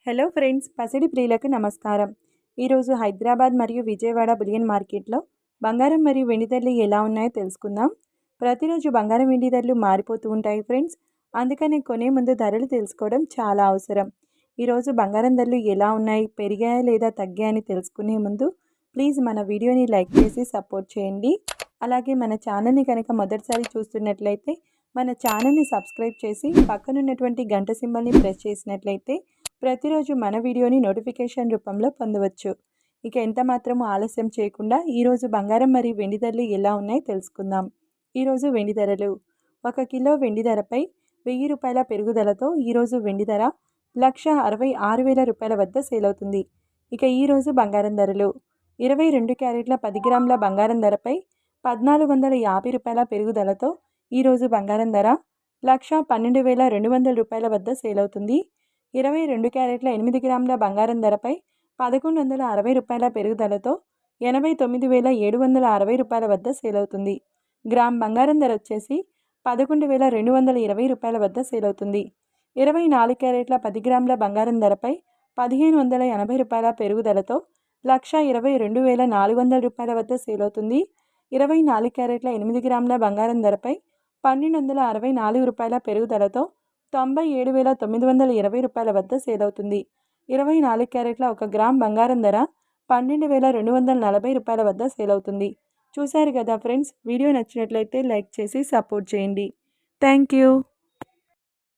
Hello friends, పసిడి ప్రియులకు నమస్కారం. ఈరోజు హైదరాబాద్ మరియు విజయవాడ బులియన్ మార్కెట్లో బంగారం మరియు వెండి ధరలు ఎలా ఉన్నాయో తెలుసుకుందాం. ప్రతిరోజు బంగారం వెండి ధరలు మారిపోతూ ఉంటాయి ఫ్రెండ్స్. అందుకని కొనే ముందు ధరలు తెలుసుకోవడం చాలా అవసరం. ఈరోజు బంగారం ధరలు ఎలా ఉన్నాయి, పెరిగాయా లేదా తగ్గాయని తెలుసుకునే ముందు ప్లీజ్ మన వీడియోని లైక్ చేసి సపోర్ట్ చేయండి. అలాగే మన ఛానల్ని కనుక మొదటిసారి చూస్తున్నట్లయితే మన ఛానల్ని సబ్స్క్రైబ్ చేసి పక్కనున్నటువంటి గంట సింబల్ని ప్రెస్ చేసినట్లయితే ప్రతిరోజు మన వీడియోని నోటిఫికేషన్ రూపంలో పొందవచ్చు. ఇక ఎంత మాత్రము ఆలస్యం చేయకుండా ఈరోజు బంగారం మరియు వెండి ధరలు ఎలా ఉన్నాయో తెలుసుకుందాం. ఈరోజు వెండి ధరలు: 1 కిలో వెండి ధరపై 1000 రూపాయల పెరుగుదలతో ఈరోజు వెండి ధర 1,66,000 రూపాయల వద్ద సేల్ అవుతుంది. ఇక ఈరోజు బంగారం ధరలు: 22 క్యారెట్ల 10 గ్రాముల బంగారం ధరపై 1,450 రూపాయల పెరుగుదలతో ఈరోజు బంగారం ధర 1,12,200 రూపాయల వద్ద సేల్ అవుతుంది. 22 క్యారెట్ల 8 గ్రాముల బంగారం ధరపై 1,160 రూపాయల పెరుగుదలతో 89,760 రూపాయల వద్ద సేల్ అవుతుంది. గ్రామ్ బంగారం ధర వచ్చేసి 11,220 రూపాయల వద్ద సేల్ అవుతుంది. 24 క్యారెట్ల 10 గ్రాముల బంగారం ధరపై 1,580 రూపాయల పెరుగుదలతో 1,22,400 రూపాయల వద్ద సేల్ అవుతుంది. 24 క్యారెట్ల 8 గ్రాముల బంగారం ధరపై 1,264 రూపాయల పెరుగుదలతో 97,920 రూపాయల వద్ద సేల్ అవుతుంది. 24 క్యారెట్ల 1 గ్రామ్ బంగారం ధర 12,240 రూపాయల వద్ద సేల్ అవుతుంది. చూశారు కదా ఫ్రెండ్స్, వీడియో నచ్చినట్లయితే లైక్ చేసి సపోర్ట్ చేయండి. Thank you.